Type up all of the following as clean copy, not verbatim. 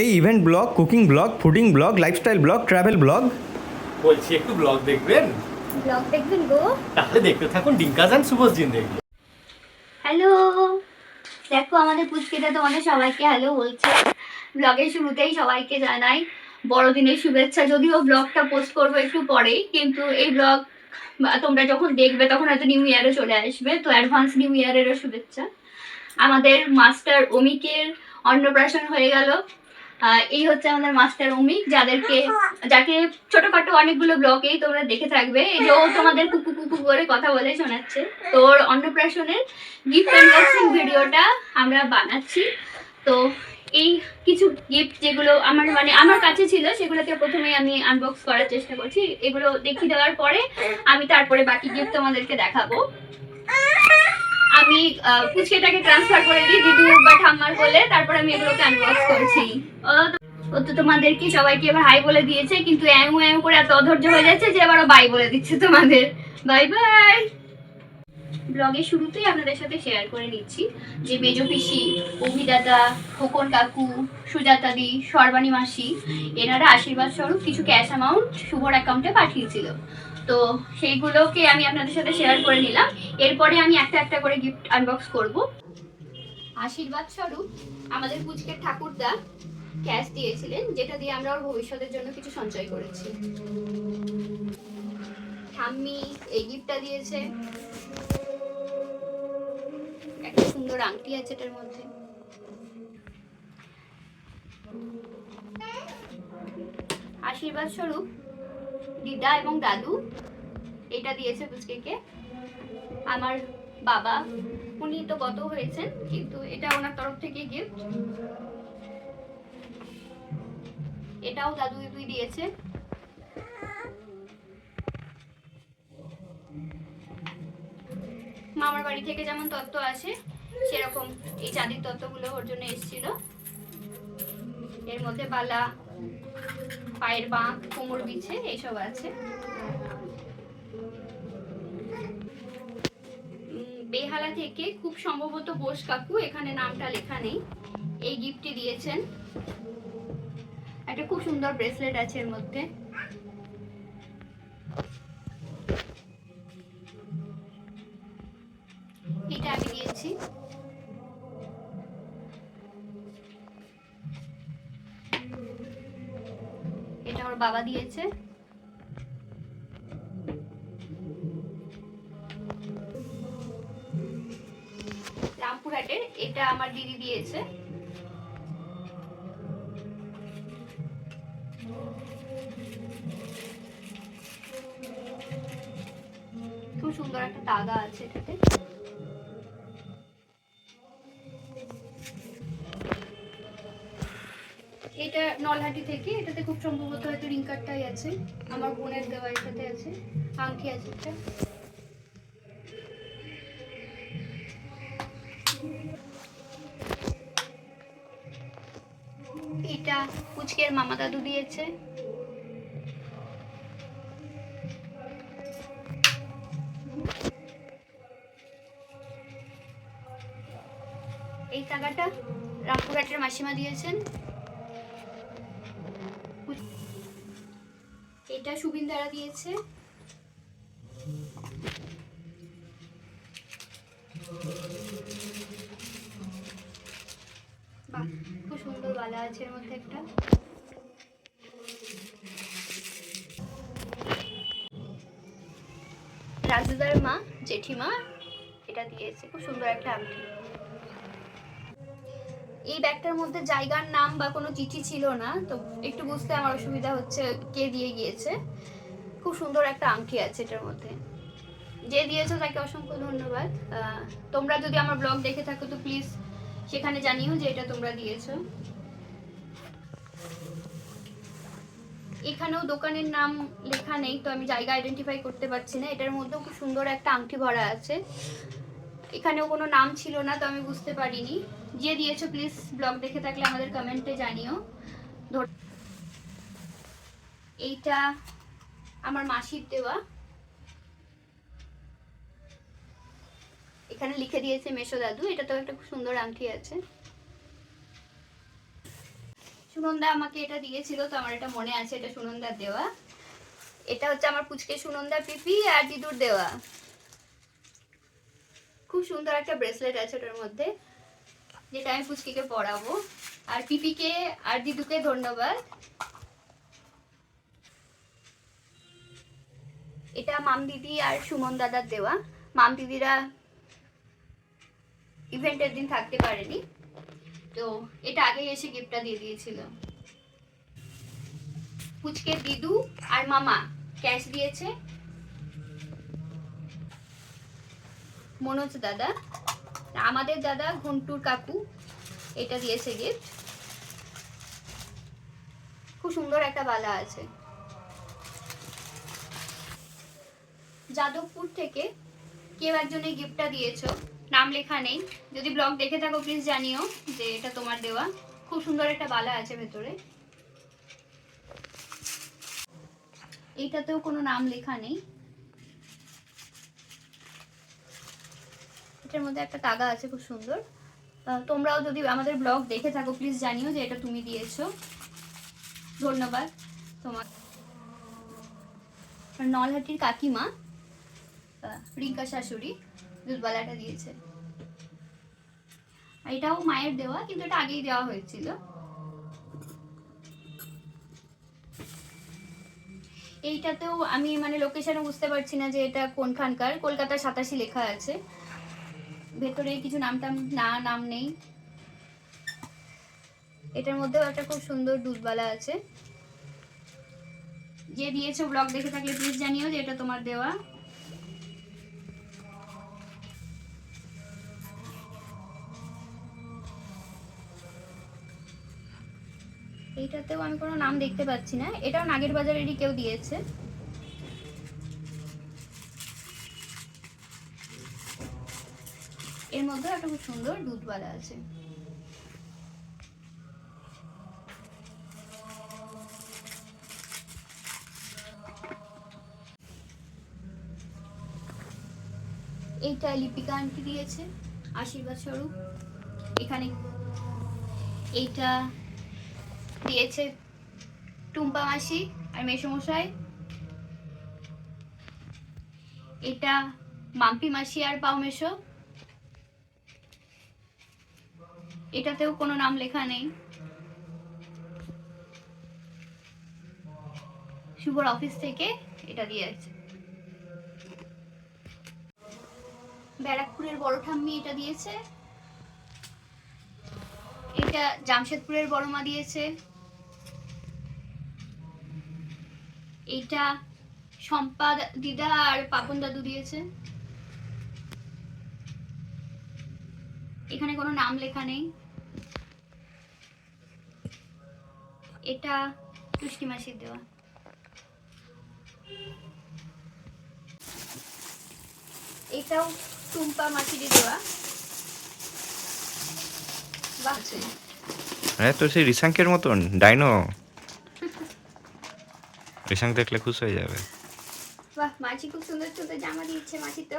এই event blog, cooking blog, fooding blog, lifestyle blog, travel blog. বলছি একটু blog দেখবেন? ব্লগ দেখবেন গো? তাহলে দেখতে থাকুন ডিঙ্কাজ অ্যান্ড শুভজ জিন্দেগি। হ্যালো, দেখো আমাদের পুচকিটা তোমাদের সবাইকে হ্যালো বলছে। ব্লগের শুরুতেই সবাইকে জানাই বড়দিনের শুভেচ্ছা। যদিও ব্লগটা পোস্ট করবো একটু পরেই, কিন্তু এই ব্লগ তোমরা যখন দেখবে তখন হয়তো নিউ ইয়ারে চলে আসবে, তো অ্যাডভান্স নিউ ইয়ারেরও শুভেচ্ছা। আমাদের মাস্টার অমিকের অন্নপ্রাশন হয়ে গেল। এই হচ্ছে আমাদের মাস্টার অমিক, যাকে ছোটখাটো অনেকগুলো ব্লগেই তোমরা দেখে থাকবে। এই যে ও তোমাদের কুকু কুকু করে কথা বলে শোনাচ্ছে। তোর অন্নপ্রাশনের গিফট আনবক্সিং ভিডিওটা আমরা বানাচ্ছি। তো এই কিছু গিফট যেগুলো আমার কাছে ছিল, সেগুলোকে প্রথমে আমি আনবক্স করার চেষ্টা করছি। এগুলো দেখিয়ে দেওয়ার পরে আমি তারপরে বাকি গিফট তোমাদেরকে দেখাবো। আমি পুচকেটাকে ট্রান্সফার করে দিই দিদু বা ঠাম্মার বলে, তারপর আমি এগুলোকে আনবক্স করছি। ও তো তোমাদেরকে সবাইকে এবার হাই বলে দিয়েছে, কিন্তু এমন এমন করে এত অধৈর্য হয়ে যাচ্ছে যে এবারও বাই বলে দিচ্ছে তোমাদের। Bye bye. ব্লগের শুরুতেই আপনাদের সাথে শেয়ার করে নিচ্ছি যে মেজো পিসি, অভিদাতা, খোকন কাকু, সুজাতা দি, সর্বাণী মাসি এনারা আশীর্বাদ স্বরূপ কিছু ক্যাশ অ্যামাউন্ট শুভর অ্যাকাউন্টে পাঠিয়েছিল। তো সেইগুলোকে আমি আপনাদের সাথে শেয়ার করে নিলাম। এরপরে আমি একটা একটা করে গিফট আনবক্স করব। আশীর্বাদ স্বরূপ আমাদের পুচকের ঠাকুরদা ক্যাশ দিয়েছিলেন, যেটা দিয়ে আমরা ওর ভবিষ্যতের জন্য কিছু সঞ্চয় করেছি। ঠাম্মি এই গিফটটা দিয়েছে, একটা সুন্দর আংটি আছে এটার মধ্যে। আশীর্বাদ স্বরূপ দিদা এবং দাদু এটা দিয়েছে পুচকেকে। আমার বাবা, উনি তো গত হয়েছেন, কিন্তু এটা ওনার তরফ থেকে গিফট। এটাও দাদু দিদুই দিয়েছে। মামার বাড়ি থেকে যেমন তত্ত্ব আসে, সেরকম এই চাঁদির তত্ত্বগুলো ওর জন্য এসেছিল। এর মধ্যে বালা, পায়ের বাঁক, কোমর বিছে এইসব আছে। বেহালা থেকে খুব সম্ভবত বোস কাকু, এখানে নামটা লেখা নেই, এই গিফটটি দিয়েছেন। একটা খুব সুন্দর ব্রেসলেট আছে এর মধ্যে। এটা আমি দিয়েছি। এটা ওর বাবা দিয়েছে। রামপুরহাটের এটা আমার দিদি দিয়েছে। খুব সুন্দর একটা তাগা আছে এটাতে। এটা নলহাটি থেকে, এটাতে খুব সম্ভবত হয়তো রিং কার্ডটাই আছে, আমার বোনের দেওয়া। এটাতে আছে আংটি আছে একটা। এটা পুচকের মামা দাদু দিয়েছে। এই টাকাটা রামপুরহাটের মাসিমা দিয়েছেন। এটা সুবিন দ্বারা দিয়েছে। বাহ, খুব সুন্দর বালা আছে এর মধ্যে একটা। রাজুদার মা, জেঠিমা এটা দিয়েছে, খুব সুন্দর একটা আংটি। এই ব্যাগটার মধ্যে জায়গার নাম বা কোনো চিঠি ছিল না, তো একটু বুঝতে আমার অসুবিধা হচ্ছে কে দিয়ে গিয়েছে। খুব সুন্দর একটা আংটি আছে এটার মধ্যে। যে দিয়েছো তাকে অসংখ্য ধন্যবাদ। তোমরা যদি আমার ব্লগ দেখে থাকো তো প্লিজ সেখানে জানিও যে এটা তোমরা দিয়েছো। এখানেও দোকানের নাম লেখা নেই, তো আমি জায়গা আইডেন্টিফাই করতে পারছি না। এটার মধ্যেও খুব সুন্দর একটা আংটি ভরা আছে। এখানেও কোনো নাম ছিল না, তো আমি বুঝতে পারিনি। যে দিয়েছো প্লিজ ব্লগ দেখে থাকলে আমাদের কমেন্টে জানিও। এইটা আমার মাসির দেওয়া, এখানে লিখে দিয়েছে মেশো দাদু। এটা তো একটা খুব সুন্দর আংটি আছে। সুনন্দা আমাকে এটা দিয়েছিল, তো আমার এটা মনে আছে, এটা সুনন্দার দেওয়া। এটা হচ্ছে আমার পুচকে সুনন্দা পিপি আর দিদুর দেওয়া। খুব সুন্দর একটা ব্রেসলেট আছে ওটার মধ্যে, যেটা আমি পুচকিকে পরাবো। আর পিপিকে আর দিদুকে ধন্যবাদ। এটা মাম দিদি আর সুমন দাদার দেওয়া। মাম দিদিরা ইভেন্টের দিন থাকতে পারেনি, তো এটা আগেই এসে গিফটটা দিয়ে দিয়েছিল। পুচকে দিদু আর মামা ক্যাশ দিয়েছে। মনোজ দাদা, আমাদের দাদা ঘন্টুর কাকু এটা দিয়েছে গিফট। খুব সুন্দর একটা বালা আছে। যাদবপুর থেকে কেউ একজন এই গিফটটা দিয়েছো, নাম লেখা নেই। যদি ব্লগ দেখে থাকো প্লিজ জানিও যে এটা তোমার দেওয়া। খুব সুন্দর একটা বালা আছে ভেতরে। এইটাতেও কোনো নাম লেখা নেই। এটার মধ্যে একটা তাগা আছে খুব সুন্দর। তোমরাও যদি আমাদের ব্লগ দেখে থাকো প্লিজ জানিও যে এটা তুমি দিয়েছো। ধন্যবাদ তোমার। নলহাটির কাকিমা রিঙ্কা শাশুড়ি দুধবালাটা দিয়েছে। এটাও মায়ের দেওয়া, কিন্তু এটা আগেই দেওয়া হয়েছিল। এইটাতেও আমি মানে লোকেশনও বুঝতে পারছি না যে এটা কোনখানকার। কলকাতা 87 লেখা আছে, ভেতরে কিছু নাম নেই। এটার মধ্যেও একটা খুব সুন্দর দুধবালা আছে। যে দিয়েছো ব্লগ দেখে থাকলে প্লিজ জানিও যে এটা তোমার দেওয়া। এইটাতেও আমি কোনো নাম দেখতে পাচ্ছি না। এটাও নাগের বাজারেরই কেউ দিয়েছে। এর মধ্যে একটা খুব সুন্দর দুধওয়ালা আছে। এইটা লিপিকা আন্টি দিয়েছে আশীর্বাদ স্বরূপ। এখানে এইটা দিয়েছে টুম্পা মাসি আর মেসোমশাই। এটা মাম্পি মাসি আর পাও মেশো। এটাতেও কোনো নাম লেখা নেই। শুভর অফিস থেকে এটা দিয়েছে। ব্যারাকপুরের বড় ঠাম্মি এটা দিয়েছে। এটা জামশেদপুরের বড় মা দিয়েছে। এটা শম্পা দিদা আর পাপন দাদু দিয়েছে। এখানে কোনো নাম লেখা নেই। এটা টুস্কি মাসির দেওয়া। এটাও টুম্পা মাসির দেওয়া। বাহ, হ্যাঁ, তো সেই রিসাঙ্কের মতন ডাইনো। রিসাঙ্ক দেখলে খুশ হয়ে যাবে। বাহ, মাছি খুব সুন্দর সুন্দর জামা দিয়েছে। মাছি তো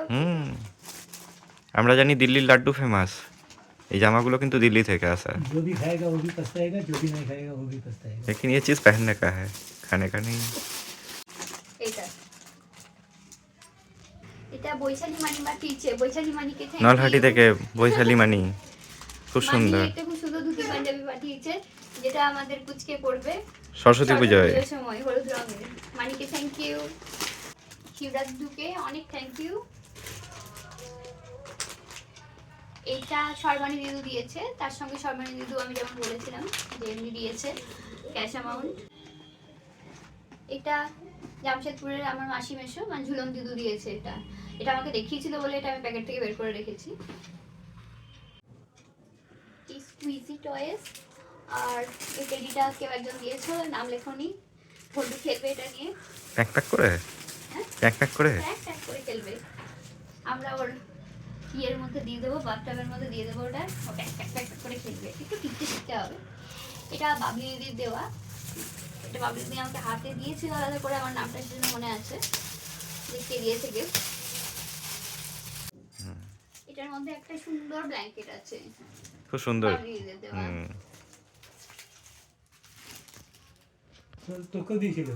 আমরা জানি দিল্লির লাড্ডু ফেমাস, এই জামাগুলো কিন্তু দিল্লি থেকে আসা। जो भी खाएगा वो भी पछताएगा, जो भी नहीं खाएगा वो भी पछताएगा। लेकिन ये चीज़ पहनने का है, खाने का नहीं। এটা এটা বৈশালী মানি পাঠিয়েছে। বৈশালী মানিকে thank নলহাটি you। থেকে বৈশালী মানি, খুব মানি সুন্দর। একটা খুব সুন্দর ধুতি পাঞ্জাবি পাঠিয়েছে, যেটা আমাদের পুচকে পরবে সরস্বতী পুজোয়। পুজোর সময় হলুদ রঙের। মানিকে থ্যাংক ইউ। শিবরাজ দুকে অনেক থ্যাংক ইউ। এইটা সর্বাণী দিদু দিয়েছে। তার সঙ্গে সর্বাণী দিদু আমি যেমন বলেছিলাম যে এমনি দিয়েছে ক্যাশ অ্যামাউন্ট। এটা জামশেদপুরের আমার মাসি মেশো মানে ঝুলন দিদু দিয়েছে। এটা এটা আমাকে দেখিয়েছিল বলে এটা আমি প্যাকেট থেকে বের করে রেখেছি। এই স্কুইজি টয়েস আর এই টেডিটা কেউ একজন দিয়েছে, নাম লেখনি। ভোল্টু খেলবে এটা নিয়ে, প্যাক প্যাক করে, প্যাক প্যাক করে। প্যাক প্যাক করে খেলবে। আমরা ওর ইয়ের মধ্যে দিয়ে দেবো, বাথটাবের মধ্যে দিয়ে দেবো ওটা, ও প্যাক প্যাক প্যাক করে খেলবে। একটু টিকতে শিখতে হবে। এটা বাবলি দিদির দেওয়া। এটা বাবলি দিদি আমাকে হাতে দিয়েছিল আলাদা করে, আমার নামটা সেজন্য মনে আছে। দেখতে দিয়েছে গিফট। এটার মধ্যে একটা সুন্দর ব্ল্যাঙ্কেট আছে, খুব সুন্দর। বাবলি দিদির দেওয়া। তোকেও দিয়েছিল।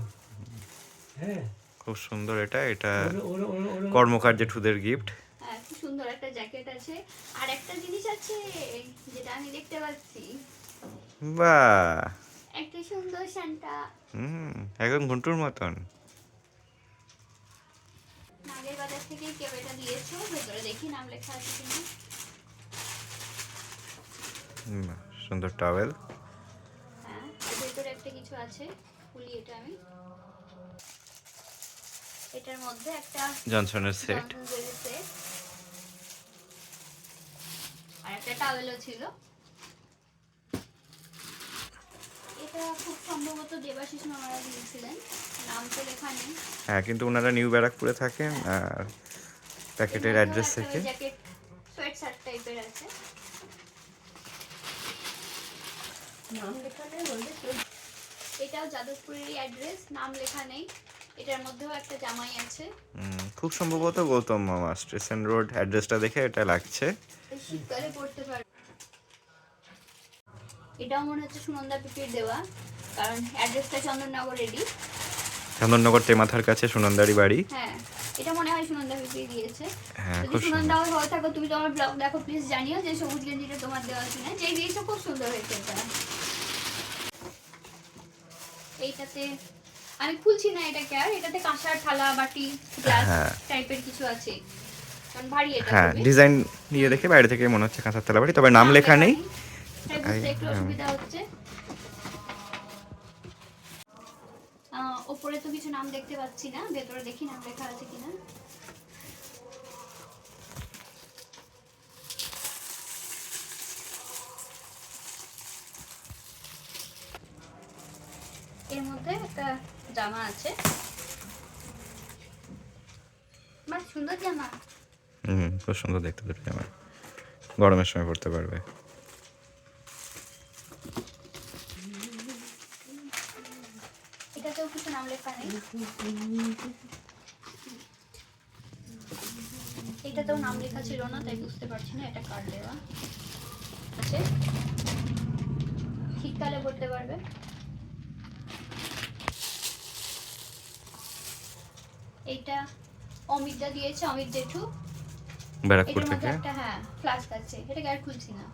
হ্যাঁ, খুব সুন্দর এটা, এটা ওর কর্মকার জেঠুদের গিফট। হ্যাঁ, খুব সুন্দর একটা জ্যাকেট আছে। আর একটা জিনিস আছে যেটা আমি দেখতে পাচ্ছি, বাহ, একটা সুন্দর সান্টা। একদম ঘন্টুর মতন। নাগের বাজার থেকে কেউ এটা দিয়েছো, ভেতরে দেখি নাম লেখা আছে কিনা। বাহ, সুন্দর টাওয়েল। হ্যাঁ, এর ভেতরে একটা কিছু আছে, খুলি এটা আমি। এটার মধ্যে একটা জনসনের সেট। জনসন সেট আর একটা টাওয়েলও ছিল। এটা খুব সম্ভবত দেবাশিস মামারা দিয়েছিলেন, নাম তো লেখা নেই। হ্যাঁ, কিন্তু ওনারা নিউ ব্যারাকপুরে থাকেন আর প্যাকেটের অ্যাড্রেস থেকে। জ্যাকেট সোয়েট শার্ট টাইপের আছে। নাম লেখা নেই বললে তো। এটাও যাদবপুরেরই অ্যাড্রেস, নাম লেখা নেই। এটার মধ্যেও একটা জামাই আছে। খুব সম্ভবত গৌতম মামা, স্টেশন রোড অ্যাড্রেসটা দেখে এটা লাগছে। শীতকালে পড়তে পারবে। এটাও মনে হচ্ছে সুনন্দা পিপির দেওয়া, কারণ অ্যাড্রেসটা চন্দননগরেরই। চন্দননগর তেমাথার কাছে সুনন্দারি বাড়ি। হ্যাঁ, এটা মনে হয় সুনন্দা পিপি দিয়েছে। হ্যাঁ, যদি খুব সুন্দর। সুনন্দা হয়ে থাকো, তুমি তোমার ব্লগ দেখো, প্লিজ জানিও যে সবুজ গেঞ্জিটা তোমার দেওয়া কিনা। যে দিয়েছো খুব সুন্দর হয়েছে এটা। এইটাতে আমি খুলছি না এটাকে, আর এটাতে কাঁসার থালা বাটি গ্লাস হ্যাঁ। টাইপের কিছু আছে, কারণ ভারী এটা। হ্যাঁ, খুবই। ডিজাইন নিয়ে দেখে বাইরে থেকে মনে হচ্ছে কাঁচার তেলা বাড়ি, তবে নাম লেখা নেই। তাই বুঝতে একটু অসুবিধা হচ্ছে। ওপরে তো কিছু নাম দেখতে পাচ্ছি না, ভেতরে দেখি নাম লেখা আছে কিনা। এর মধ্যে একটা জামা আছে, বাহ সুন্দর জামা। খুব সুন্দর দেখতে দুটো জামা, গরমের সময় পড়তে পারবে। এটাতেও কিছু নাম লেখা নেই। এটাতেও নাম লেখা ছিল না, তাই বুঝতে পারছি না এটা কার দেওয়া আছে। শীতকালে পড়তে পারবে। এইটা অমিতদা দিয়েছে, অমিত জেঠু। ব্যারাকপুর এটার মধ্যে থেকে। একটা হ্যাঁ ফ্লাস্ক আছে, এটাকে আর খুলছি না।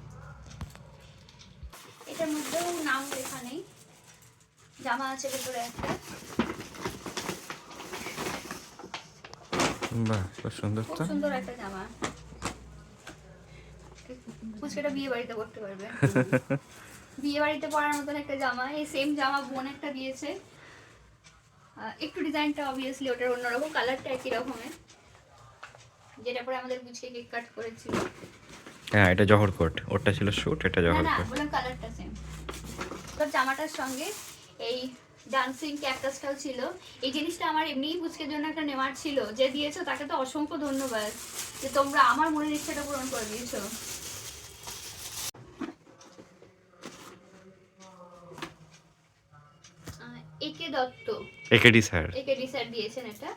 এটার মধ্যেও নাম লেখা নেই। জামা আছে ভেতরে একটা, বাহ, খুব সুন্দর খুব তো। সুন্দর একটা জামা। ফুচকাটা বিয়ে বাড়িতে পড়তে পারবে। বিয়ে বাড়িতে পরার মতন একটা জামা। এই সেম জামা বোন একটা দিয়েছে, একটু ডিজাইনটা অবভিয়াসলি ওটার অন্যরকম, কালারটা একই রকমের, যেটা পরে আমাদের বুঝকে কেক কাট করেছিল। হ্যাঁ, এটা জহর কোট, ওটা ছিল শুট, এটা না জহর না, কোট। বললাম কালারটা সেম। তোর জামাটার সঙ্গে এই ডান্সিং ক্যাকটাসটাও ছিল। এই জিনিসটা আমার এমনিই বুঝকের জন্য একটা নেওয়ার ছিল, যে দিয়েছো তাকে তো অসংখ্য ধন্যবাদ, যে তোমরা আমার মনের ইচ্ছাটা পূরণ করে দিয়েছো। একে Dutta, AKD sir. AKD sir দিয়েছেন এটা।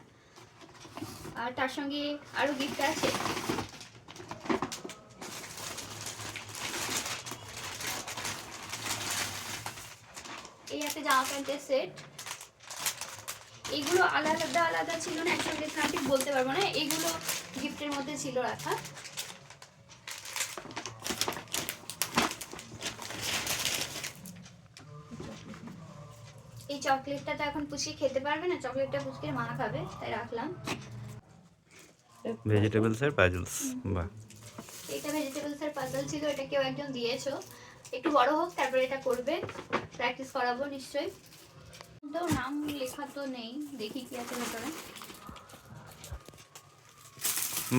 আর তার সঙ্গে আরো গিফট আছে। এই একটা জামা প্যান্টের সেট। এগুলো আলাদা আলাদা ছিল না, একসঙ্গে ঠিক বলতে পারবো না। এগুলো গিফটের মধ্যে ছিল রাখা। এই চকলেটটা তো এখন পুচকি খেতে পারবে না, চকলেটটা পুচকির মা খাবে, তাই রাখলাম। ভেজিটেবলস এর পাজলস। বাহ, এটা ভেজিটেবলস এর পাজল ছিল, এটা কেউ একজন দিয়েছো। একটু বড় হোক তারপরে এটা করবে, প্র্যাকটিস করাবো নিশ্চয়ই। তো নাম লেখা তো নেই, দেখি কি আছে ভেতরে।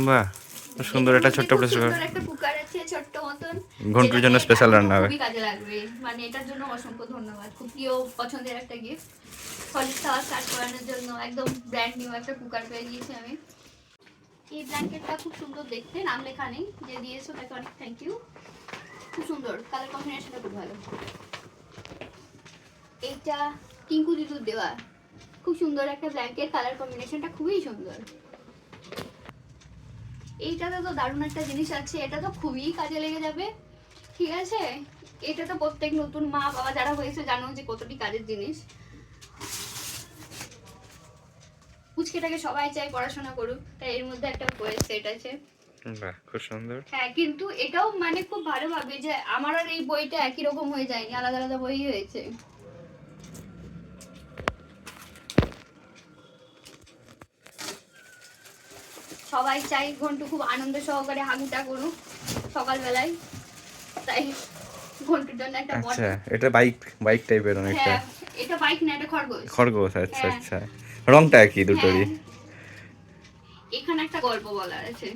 বাহ, খুব সুন্দর একটা ছোট্ট খুব প্লেস। সুন্দর একটা কুকার আছে ছোট্ট মতন, ঘন্টুর জন্য যেটাকে স্পেশাল এখন রান্না হবে। খুবই কাজে লাগবে, মানে এটার জন্য অসংখ্য ধন্যবাদ। খুব প্রিয় পছন্দের একটা গিফট, সলিড খাওয়া স্টার্ট করানোর জন্য একদম ব্র্যান্ড নিউ একটা কুকার পেয়ে গিয়েছি আমি। এই ব্ল্যাঙ্কেটটা খুব সুন্দর দেখতে, নাম লেখা নেই, যে দিয়েছো তাকে অনেক থ্যাংক ইউ। খুব সুন্দর, কালার কম্বিনেশনটা খুব ভালো। এইটা টিঙ্কু দিদুর দেওয়া, খুব সুন্দর একটা ব্ল্যাঙ্কেট, কালার কম্বিনেশনটা খুবই সুন্দর। এইটাতে তো দারুণ একটা জিনিস আছে, এটা তো খুবই কাজে লেগে যাবে, ঠিক আছে। এটা তো প্রত্যেক নতুন মা বাবা যারা হয়েছে জানো যে কতটি কাজের জিনিস। পুচকেটাকে সবাই চাই পড়াশোনা করুক, তাই এর মধ্যে একটা বইয়ের সেট আছে। বাহ, খুব সুন্দর। হ্যাঁ, কিন্তু এটাও মানে খুব ভালো ভাবে যে আমার আর এই বইটা একই রকম হয়ে যায়নি, আলাদা আলাদা বই হয়েছে। সবাই চাই ঘন্টু খুব আনন্দ সহকারে হাগুটা করুক সকালবেলায়, তাই ঘন্টুর জন্য একটা বড়। আচ্ছা, এটা বাইক টাইপের অনেকটা। হ্যাঁ, এটা বাইক না, এটা খরগোশ। খরগোশ, আচ্ছা হ্যাঁ। আচ্ছা। রংটা কি দুটোরই? হ্যাঁ। এখানে একটা গল্প বলার আছে।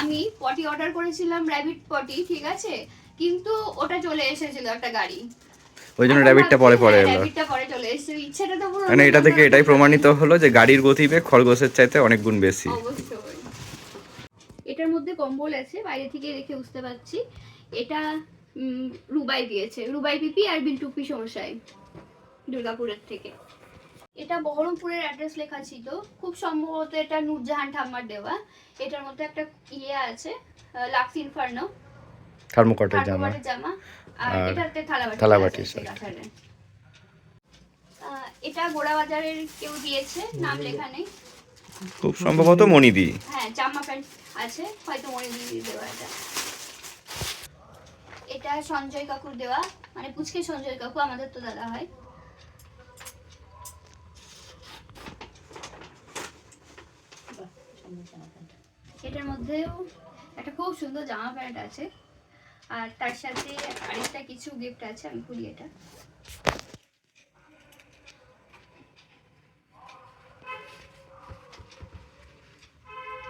আমি পটি অর্ডার করেছিলাম, র‍্যাবিট পটি, ঠিক আছে, কিন্তু ওটা চলে এসেছিল একটা গাড়ি, ওই জন্য র্যাবিটটা পরে এলো। র‍্যাবিটটা পরে চলে এসেছে। ইচ্ছেটা তো পুরো মানে এটা থেকে এটাই প্রমাণিত হলো যে গাড়ির গতিবেগ খরগোশের চাইতে অনেক গুণ বেশি। অবশ্যই। এটার মধ্যে কম্বল আছে, বাইরে থেকে দেখে বুঝতে পারছি। এটা রুবাই দিয়েছে, রুবাই পিপি আর বিল্টু পিসমশাই দুর্গাপুরের থেকে। এটা বহরমপুরের অ্যাড্রেস লেখা ছিল, খুব সম্ভবত এটা নূরজাহান ঠাম্মার দেওয়া। এটার মধ্যে একটা ইয়ে আছে, লাক্স ইনফার্নো থার্মোকটের জামা। জামা, আর আর এটাতে থালাবাটি আছে কাঁথারে। এটা গোড়াবাজারের কেউ দিয়েছে, নাম লেখা নেই। খুব সম্ভবত মনিদি। হ্যাঁ, জামা প্যান্ট আছে, হয়তো মনিদি দেওয়া এটা। এটা সঞ্জয় কাকুর দেওয়া, মানে পুচকে সঞ্জয় কাকু, আমাদের তো দাদা হয়। এটার মধ্যেও একটা খুব সুন্দর জামা প্যান্ট আছে, আর তার সাথে আরেকটা কিছু গিফট আছে, আমি খুলি এটা।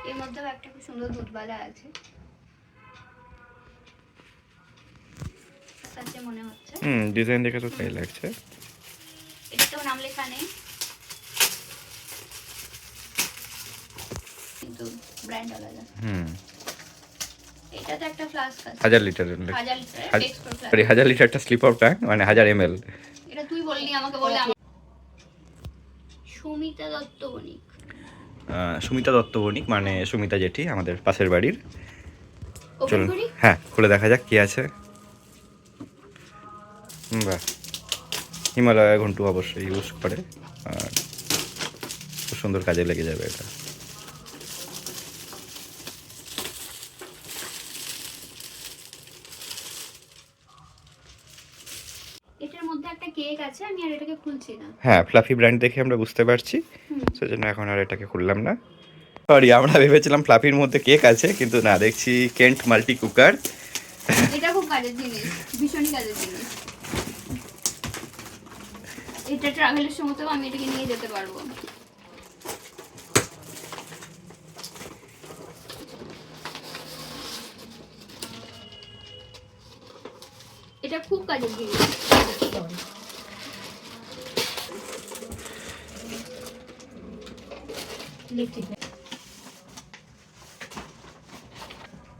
এর মধ্যেও একটা খুব সুন্দর দুধবালা আছে, কাছে মনে হচ্ছে। ডিজাইন দেখে তো তাই লাগছে। এটাতেও নাম লেখা নেই, কিন্তু ব্র্যান্ড আলাদা। এটাতে একটা ফ্লাস্ক আছে, 1000 লিটারের। 1000 লিটারের এক্সট্রা ফ্লাস্ক। 1000 লিটারটা স্লিপ অফ ট্যাঙ্ক, মানে 1000 ml। এটা তুই বললি, আমাকে বলে। সুমিতা দত্ত বণিক। সুমিতা দত্ত বণিক মানে সুমিতা জেঠি, আমাদের পাশের বাড়ির। ওপেন চলুন, করি। হ্যাঁ, খুলে দেখা যাক কি আছে। বাহ, হিমালয় ঘন্টু অবশ্যই ইউজ করে, আর খুব সুন্দর কাজে লেগে যাবে এটা। এটার মধ্যে একটা কেক আছে, আমি আর এটাকে খুলছি না। হ্যাঁ, ফ্লাফি ব্র্যান্ড দেখে আমরা বুঝতে পারছি, সেজন্য এখন আর এটাকে খুললাম না। সরি, আমরা ভেবেছিলাম ফ্লাফির মধ্যে কেক আছে, কিন্তু না, দেখছি কেন্ট মাল্টি কুকার। এটা খুব কাজের জিনিস, ভীষণই কাজের জিনিস। এটা ট্রাভেলের সময়তেও আমি এটাকে নিয়ে যেতে পারবো। এটা খুব কাজের জিনিস।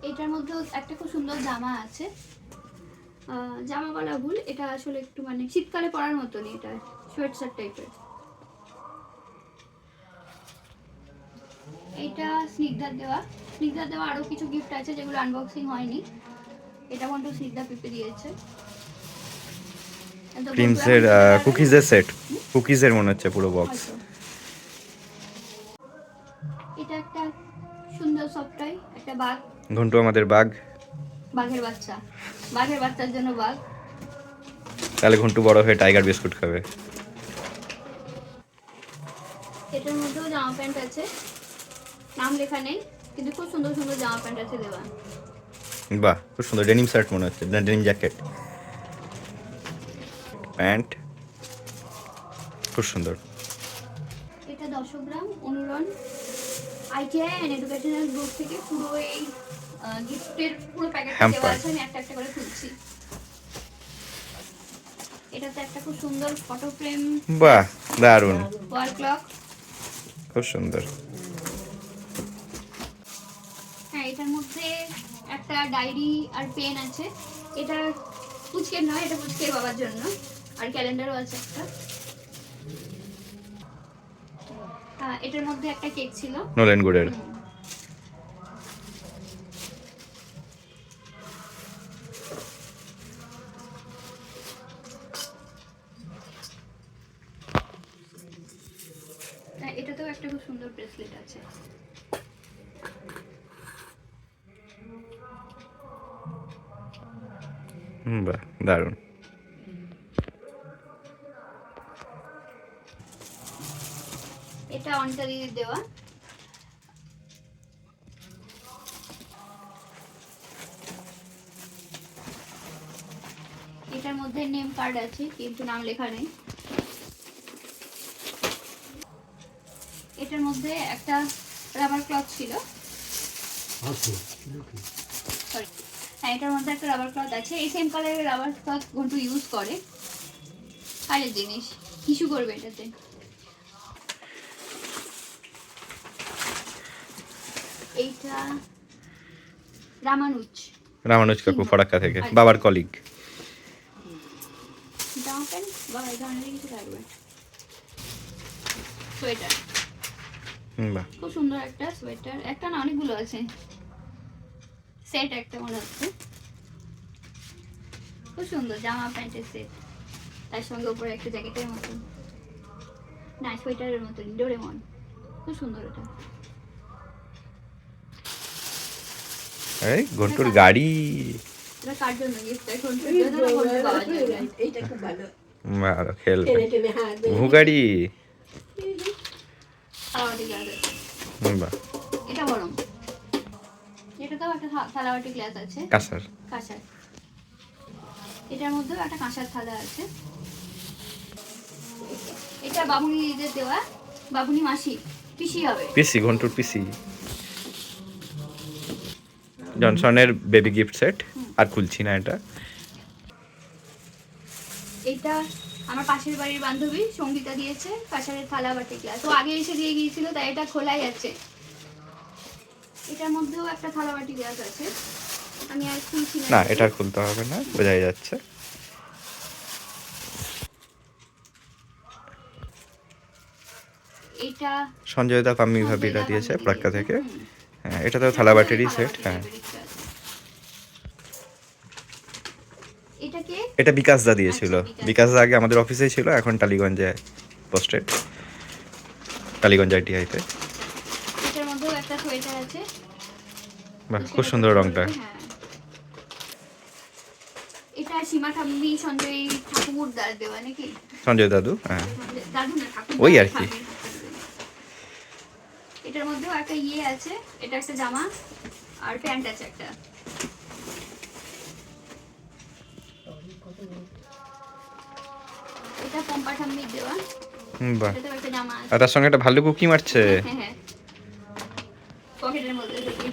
এটার মধ্যে একটা খুব সুন্দর জামা আছে, জামা বলা ভুল, এটা আসলে একটু মানে শীতকালে পরার মতনই, এটা সোয়েটশার্ট টাইপের। এটা স্নিগ্ধার দেওয়া আরো কিছু গিফট আছে যেগুলো আনবক্সিং হয়নি। এটা কোনটা স্নিগ্ধা পেপে দিয়েছে। প্রিন্সের কুকিজের সেট, কুকিজের মনে হচ্ছে পুরো বক্স। এটা একটা সুন্দর সফটয়, একটা বাঘ। ঘন্টু আমাদের বাঘ, বাঘের বাচ্চার জন্য বাঘ। তাহলে ঘন্টু বড় হয়ে টাইগার বিস্কুট খাবে। এটার মধ্যেও জামা প্যান্ট আছে, নাম লেখা নেই, কিন্তু খুব সুন্দর সুন্দর জামা প্যান্ট আছে দেওয়া। বাহ, খুব সুন্দর ডেনিম শার্ট মনে হচ্ছে, না ডেনিম জ্যাকেট, প্যান্ট, খুব সুন্দর। এটা 10 গ্রাম অনুরণ আইটিআই এন্ড এডুকেশনাল গ্রুপ থেকে পুরো এই গিফটের পুরো প্যাকেটটা দেওয়া আছে, আমি একটা একটা করে খুলছি। এটাতে একটা খুব সুন্দর ফটো ফ্রেম, বাহ, দারুণ, ওয়াল ক্লক, খুব সুন্দর। হ্যাঁ, এটার মধ্যে একটা ডায়েরি আর পেন আছে। এটা পুচকের নয়, এটা পুচকের বাবার জন্য। আর ক্যালেন্ডারও আছে একটা। হ্যাঁ, এটার মধ্যে একটা কেক ছিল, নোলেন গুড়ের। একটা খুব সুন্দর ব্রেসলেট আছে। বাহ, দারুণ। এটা অনিতা দিদির দেওয়া। এটার মধ্যে নেম কার্ড আছে কিন্তু নাম লেখা নেই। এটার মধ্যে একটা রাবার ক্লথ ছিল। আছে সরি, হ্যাঁ এটার মধ্যে একটা রাবার ক্লথ আছে। এই সেম কালারের রাবার ক্লথ ঘন্টু ইউজ করে। কাজের জিনিস, কিছু করবে এটাতে। এইটা রামানুজ কাকু ফরাক্কা থেকে, বাবার কলিগ। জামা প্যান্ট বা এই ধরনের কিছু লাগবে। সোয়েটার, বাহ, খুব সুন্দর একটা সোয়েটার। একটা না, অনেকগুলো আছে। সেট একটা মনে হচ্ছে, খুব সুন্দর জামা প্যান্টের সেট। তার সঙ্গে উপরে একটা জ্যাকেটের মতো, না সোয়েটারের মতো, ডোরেমন। খুব সুন্দর এটা। এই ঘন্টুর গাড়ি। এটা কার জন্য গিফট? এখন পাওয়া যাবে। এইটা খুব ভালো। আরো খেলবে টেনে টেনে হাত দেয়। ভুগাড়ি। থালাবাটি গ্লাস আছে। বাহ, এটা গরম। এটাতেও একটা থালাবাটি গ্লাস আছে, কাঁসার। কাঁসার। এটার মধ্যেও একটা কাঁসার থালা আছে। এটা বাবুনিদের দেওয়া, বাবুনি মাসি, পিসি হবে। পিসি, ঘন্টুর পিসি। জনসনের বেবি গিফট সেট। আর খুলছি না এটা। এটা আমার পাশের বাড়ির বান্ধবী সঙ্গীতা দিয়েছে, কাঁসারের থালা বাটি গ্লাস। ও আগে এসে দিয়ে গিয়েছিল, তাই এটা খোলাই আছে। এটার মধ্যেও একটা থালা বাটি গ্লাস আছে, আমি আর খুলছি না, না। এটা আর খুলতে হবে না, বোঝাই যাচ্ছে। এটা সঞ্জয় দা পাম্মি ভাবিরা দিয়েছে ফরাক্কা থেকে। হ্যাঁ, এটা তো থালাবাটিরই সেট। হ্যাঁ, এটাকে এটা বিকাশ দা দিয়েছিল। আচ্ছা, বিকাশ দা আগে আমাদের অফিসেই ছিল, এখন টালিগঞ্জে পোস্টেড, টালিগঞ্জ আইটিআইতে। এটার মধ্যেও একটা সোয়েটার আছে। বাহ, খুব সুন্দর রংটা। হ্যাঁ। এটা সীমা ঠাম্মি সঞ্জয় ঠাকুর দাস দেওয়া নাকি? সঞ্জয় দাদু, হ্যাঁ। দাদু না, ঠাকুর ওই দাস, আর কি। ঠাম্মির ঠাকুর। এটার মধ্যেও একটা ইয়ে আছে, এটা একটা জামা আর প্যান্ট আছে একটা। এটা পম্পা ঠাম্মির দেওয়া। বাহ, এটাতেও একটা জামা আছে। আর তার সঙ্গে একটা ভাল্লুক উকি মারছে। হ্যাঁ হ্যাঁ, পকেটের মধ্যে থেকে।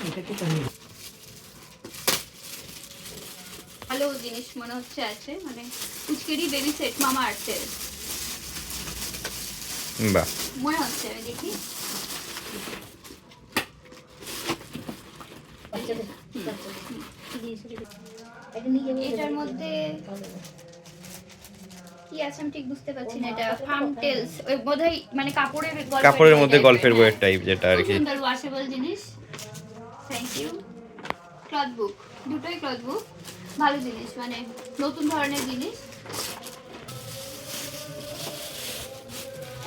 এটাকে টানি ভালো জিনিস মনে হচ্ছে আছে, মানে উচকেরই বেবি সেট, মামা আর্থের বাহ, মনে হচ্ছে। আমি দেখি। এটার মধ্যে কি আছে আমি ঠিক বুঝতে পারছি না। এটা ফার্ম টেলস, ওই বোধহয় মানে কাপড়ের কাপড়ের মধ্যে গল্পের বইয়ের টাইপ যেটা আর কি। সুন্দর ওয়াশেবল জিনিস। Thank you. ক্লথ বুক, দুটোই ক্লথ বুক। ভালো জিনিস, মানে নতুন ধরনের জিনিস।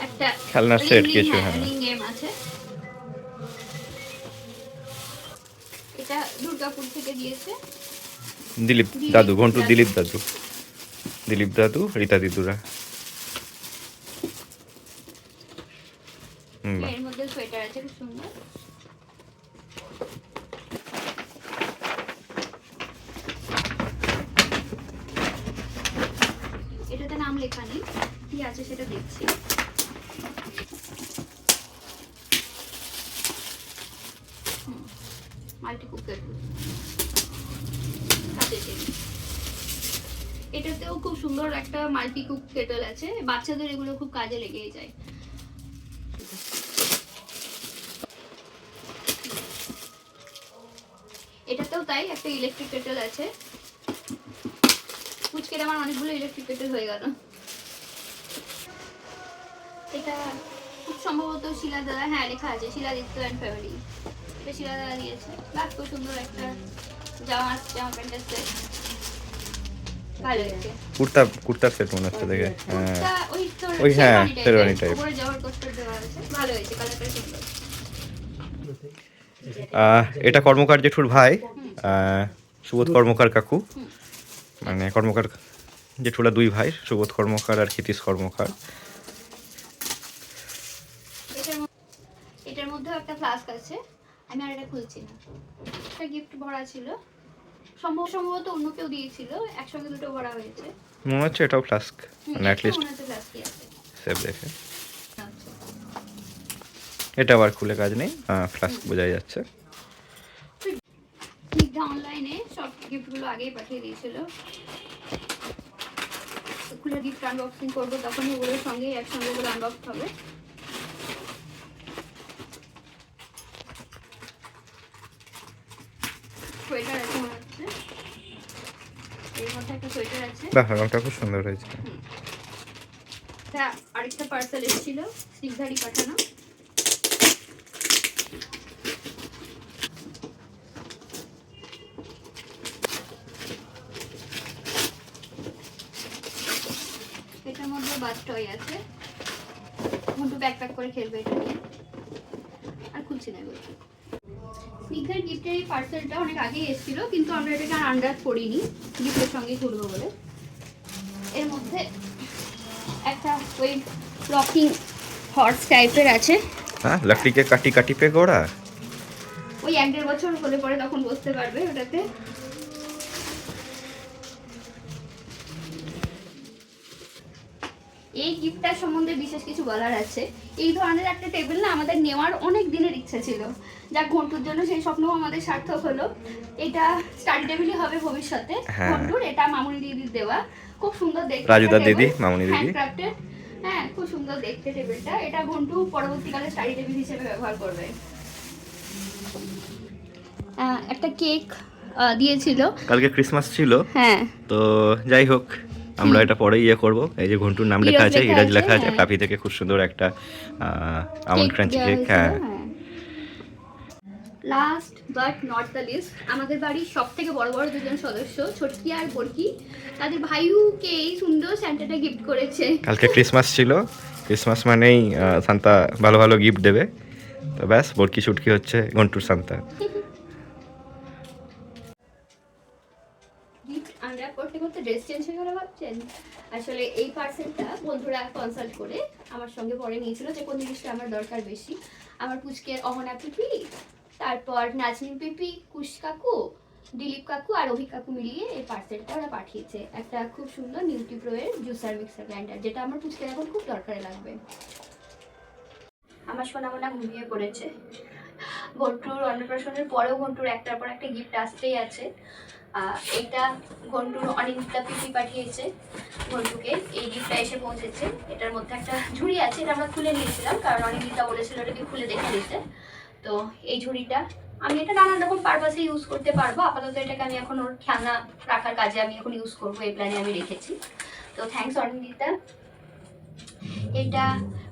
একটা খেলনার সেট কিছু, হ্যাঁ। রিং গেম আছে। এটা দুর্গাপুর থেকে দিয়েছে দিলীপ দাদু, ঘন্টুর দিলীপ দাদু, দিলীপ দাদু, রীতা দিদুরা। বাহ, এর মধ্যে সোয়েটার আছে, খুব সুন্দর। এটাতে নাম লেখা নেই, কি আছে সেটা দেখছি। মাল্টি কুকার, এটাতেও খুব সুন্দর একটা মাল্টি কুক কেটল আছে। বাচ্চাদের এগুলো খুব কাজে লেগেই যায়। এটাতেও তাই, একটা ইলেকট্রিক কেটল আছে। কুচকের আমার অনেকগুলো ইলেকট্রিক কেটল হয়ে গেল। এটা খুব সম্ভবত শিলা দাদা, হ্যাঁ লেখা আছে শিলাদিত্য অ্যান্ড ফ্যামিলি। এটা শিলা দাদা দিয়েছে। বাহ, খুব সুন্দর একটা জামা প্যান্টের সেট। ভালো হয়েছে। কুর্তার সেট মনে হচ্ছে দেখে। হ্যাঁ কুর্তা ওই তোর ওই হ্যাঁ, শেরওয়ানি শেরওয়ানি টাইপের, type। উপরে জহর কস্টার দেওয়া আছে, ভালো হয়েছে, কালারটা সুন্দর। এটা কর্মকার জেঠুর ভাই, সুবোধ কর্মকার কাকু, মানে কর্মকার জেঠুরা দুই ভাই, সুবোধ কর্মকার আর ক্ষিতীশ কর্মকার। এটার মধ্যেও একটা ফ্লাস্ক আছে, আমি আর এটা খুলছি না। একটা গিফট ভরা ছিল, সম্ভবত অন্য কেউ দিয়েছিল, একসঙ্গে দুটো ভরা হয়েছে। মনে হচ্ছে এটাও ফ্লাস্ক, মানে অ্যাটলিস্ট মনে হচ্ছে ফ্লাস্কই আছে। সেভ দেখে। আচ্ছা। এটা আবার খুলে কাজ নেই, ফ্লাস্ক বোঝাই যাচ্ছে। স্নিগ্ধা অনলাইনে সব গিফটগুলো আগেই পাঠিয়ে দিয়েছিল। খুলে গিফট আনবক্সিং করবো, তখন ওগুলোর সঙ্গে একসঙ্গে ওগুলো আনবক্স হবে। সোয়েটার আছে মনে হচ্ছে, এর মধ্যে একটা সোয়েটার আছে। বাহ, রংটা খুব সুন্দর হয়েছে। আরেকটা পার্সেল এসেছিল স্নিগ্ধারই পাঠানো। এটার মধ্যে বাথ টয় আছে, ঘন্টু ব্যাকপ্যাক করে খেলবে এটা নিয়ে। আর খুলছি না এগুলো। স্নিগ্ধার গিফটের এই পার্সেলটা অনেক আগেই এসেছিল, কিন্তু আমরা এটাকে আর আন্দাজ করিনি গিফটের সঙ্গে ঘুরবো বলে। এর মধ্যে একটা ওই রকিং হর্স টাইপের আছে, হ্যাঁ, লাকড়িকে কাটি কাটি পে গোড়া। ওই 1-1.5 বছর হলে পরে তখন বসতে পারবে ওটাতে। এই গিফটটার সম্বন্ধে বিশেষ কিছু বলার আছে। এই ধরনের একটা টেবিল না আমাদের নেওয়ার অনেক দিনের ইচ্ছা ছিল, যা ঘন্টুর জন্য সেই স্বপ্ন আমাদের সার্থক হলো। এটা স্টাডি টেবিলই হবে ভবিষ্যতে হ্যাঁ। ঘন্টুর। এটা মামুনি দিদির দেওয়া, খুব সুন্দর দেখতে। রাজুদা একটা দিদি, table, মামুনি দিদি। handcrafted। হ্যাঁ, খুব সুন্দর দেখতে টেবিলটা। এটা ঘন্টু পরবর্তীকালে স্টাডি টেবিল হিসেবে ব্যবহার করবে। একটা কেক দিয়েছিল, কালকে ক্রিসমাস ছিল, হ্যাঁ। তো যাই হোক আমরা এটা পরে ইয়ে করবো। এই যে ঘন্টুর নাম লেখা আছে, হিরাজ লেখা আছে, হ্যাঁ। ফ্লাফি থেকে খুব সুন্দর একটা আমন্ড ক্রাঞ্চি কেক। হ্যাঁ, last but not the least, আমাদের বাড়ির সব থেকে বড় বড় দুজন সদস্য ছোটকি আর বড়কি, তাদের ভাইউকে এই সুন্দর স্যান্টাটা গিফট করেছে। কালকে ক্রিসমাস ছিল, ক্রিসমাস মানেই সান্তা ভালো ভালো গিফট দেবে। তো ব্যাস, বরকি ছুটকি হচ্ছে ঘন্টুর সান্তা। গিফট আনর্যাপ করতে করতে ড্রেস চেঞ্জ হয়ে গেল ভাবছেন? আসলে এই পার্সেলটা বন্ধুরা কনসাল্ট করে আমার সঙ্গে পরে নিয়েছিল যে কোন জিনিসটা আমার দরকার বেশি। আমার পুচকের অহনা পিপি, তারপর নাজনীন পিপি, কুশ কাকু, দিলীপ কাকু আর অভিক কাকু মিলিয়ে এই পার্সেলটা ওরা পাঠিয়েছে। একটা খুব সুন্দর নিউট্রিপ্রোয়ের জুসার মিক্সার গ্রাইন্ডার, যেটা আমার পুচকের এখন খুব দরকারে লাগবে। আমার সোনামোনা ঘুমিয়ে পড়েছে। ঘন্টুর অন্নপ্রাশনের পরেও ঘন্টুর একটার পর একটা গিফট আসতেই আছে। এটা ঘন্টুর অনিন্দিতা পিপি পাঠিয়েছে ঘন্টুকে। এই গিফটটা এসে পৌঁছেছে। এটার মধ্যে একটা ঝুড়ি আছে, এটা আমরা খুলে নিয়েছিলাম কারণ অনিন্দিতা বলেছিল এটাকে খুলে দেখে দিতে। তো এই ঝুড়িটা আমি এটা নানান রকম পারপাসে ইউজ করতে পারবো। আপাতত এটাকে আমি এখন ওর খেলনা রাখার কাজে আমি এখন ইউজ করবো, এই প্ল্যানে আমি রেখেছি। তো থ্যাঙ্কস অনিন্দিতা। এটা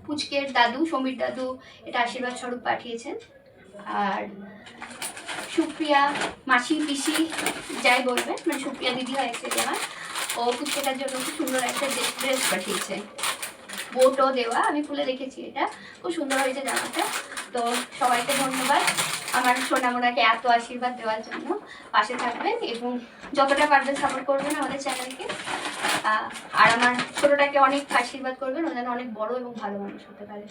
পুচকের দাদু, সমীর দাদু, এটা আশীর্বাদ স্বরূপ পাঠিয়েছেন। আর সুপ্রিয়া মাসি পিসি যাই বলবেন, মানে সুপ্রিয়া দিদি হয়েছে আমার, ও পুচকেটার জন্য খুব সুন্দর একটা ড্রেস পাঠিয়েছে, বোটও দেওয়া। আমি খুলে রেখেছি, এটা খুব সুন্দর হয়েছে জামাটা। তো সবাইকে ধন্যবাদ আমার সোনামোনাকে এত আশীর্বাদ দেওয়ার জন্য। পাশে থাকবেন এবং যতটা পারবেন সাপোর্ট করবেন আমাদের চ্যানেলকে। আর আমার ছোটোটাকে অনেক আশীর্বাদ করবেন, ও যেন অনেক বড় এবং ভালো মানুষ হতে পারে।